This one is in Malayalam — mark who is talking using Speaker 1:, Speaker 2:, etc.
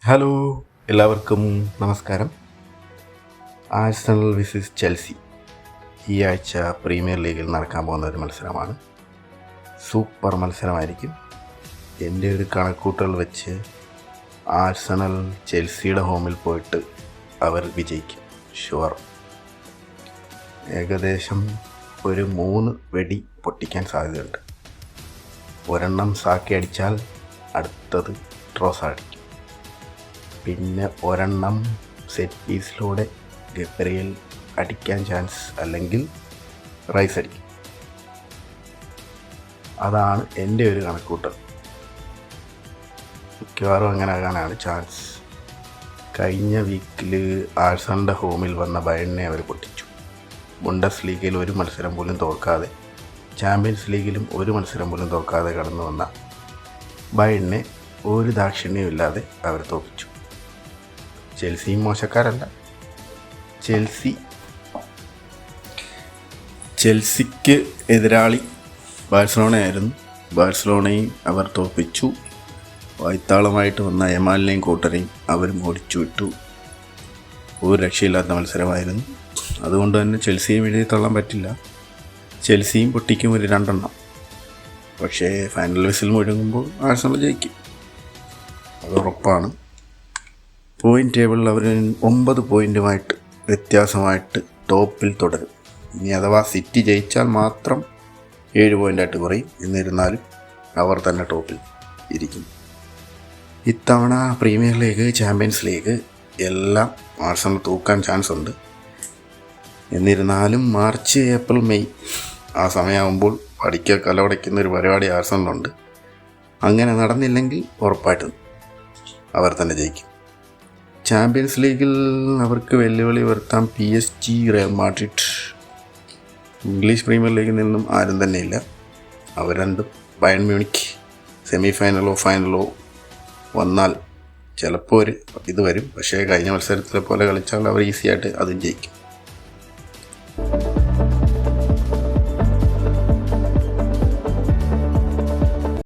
Speaker 1: ഹലോ, എല്ലാവർക്കും നമസ്കാരം. ആഴ്സണൽ വിസിസ് ചെൽസി ഈ ആഴ്ച പ്രീമിയർ ലീഗിൽ നടക്കാൻ പോകുന്ന ഒരു മത്സരമാണ്. സൂപ്പർ മത്സരമായിരിക്കും. എൻ്റെ ഒരു കണക്കൂട്ടൽ വെച്ച് ആഴ്സണൽ ചെൽസിയുടെ ഹോമിൽ പോയിട്ട് അവർ വിജയിക്കും, ഷുവർ. ഏകദേശം ഒരു 3 വെടി പൊട്ടിക്കാൻ സാധ്യതയുണ്ട്. ഒരെണ്ണം സാക്കി അടിച്ചാൽ അടുത്തത് ട്രോസ അടിക്കും. പിന്നെ ഒരെണ്ണം സെറ്റ് പീസിലൂടെ ഗബ്രിയേൽ അടിക്കാൻ ചാൻസ്, അല്ലെങ്കിൽ റൈസ് അടിക്കും. അതാണ് എൻ്റെ ഒരു കണക്കൂട്ടൽ. മിക്കവാറും അങ്ങനെ ആകാനാണ് ചാൻസ്. കഴിഞ്ഞ വീക്കിൽ ആഴ്സണലിൻ്റെ ഹോമിൽ വന്ന ബയണിനെ അവർ പൊട്ടിച്ചു. ബുണ്ടസ് ലീഗയിൽ ഒരു മത്സരം പോലും തോൽക്കാതെ, ചാമ്പ്യൻസ് ലീഗിലും ഒരു മത്സരം പോലും തോൽക്കാതെ കടന്നു വന്ന ബയണിനെ ഒരു ദാക്ഷിണ്യമില്ലാതെ അവർ തോൽപ്പിച്ചു. ചെൽസിയും മോശക്കാരല്ല. ചെൽസിക്ക് എതിരാളി ബാഴ്സലോണയായിരുന്നു. ബാഴ്സലോണയും അവർ തോൽപ്പിച്ചു. വായ്ത്താളമായിട്ട് വന്ന യമാലിനെയും കൂട്ടരെയും അവരും ഓടിച്ചു വിട്ടു. ഒരു രക്ഷയില്ലാത്ത മത്സരമായിരുന്നു. അതുകൊണ്ട് തന്നെ ചെൽസിയും എഴുതി തള്ളാൻ പറ്റില്ല. ചെൽസിയും പൊട്ടിക്കും ഒരു 2 എണ്ണം. പക്ഷേ ഫൈനൽ വിസിൽ മുഴങ്ങുമ്പോൾ ആഴ്സണൽ ജയിക്കും, അത് ഉറപ്പാണ്. പോയിൻ്റ് ടേബിളിൽ അവർ 9 പോയിൻറ്റുമായിട്ട് വ്യത്യാസമായിട്ട് ടോപ്പിൽ തുടരും. ഇനി അഥവാ സിറ്റി ജയിച്ചാൽ മാത്രം 7 പോയിൻ്റായിട്ട് കുറയും. എന്നിരുന്നാലും അവർ തന്നെ ടോപ്പിൽ ഇരിക്കും. ഇത്തവണ പ്രീമിയർ ലീഗ്, ചാമ്പ്യൻസ് ലീഗ് എല്ലാം ആഴ്സണൽ തൂക്കാൻ ചാൻസ് ഉണ്ട്. എന്നിരുന്നാലും മാർച്ച്, ഏപ്രിൽ, മെയ് ആ സമയമാകുമ്പോൾ കലവടയ്ക്കുന്ന ഒരു പരിപാടി ആഴ്സണലുണ്ട്. അങ്ങനെ നടന്നില്ലെങ്കിൽ ഉറപ്പായിട്ടും അവർ തന്നെ ജയിക്കും. ചാമ്പ്യൻസ് ലീഗിൽ അവർക്ക് വെല്ലുവിളി ഉയർത്താം PSG, Real Madrid. English premier ലീഗിൽ നിന്നും ആരും തന്നെയില്ല. അവർ രണ്ടും ബയൺ മ്യൂണിക്ക് സെമി ഫൈനലോ ഫൈനലോ വന്നാൽ ചിലപ്പോൾ ഇത് വരും. പക്ഷേ കഴിഞ്ഞ മത്സരത്തിലെ പോലെ കളിച്ചാൽ അവർ ഈസിയായിട്ട് അതും ജയിക്കും.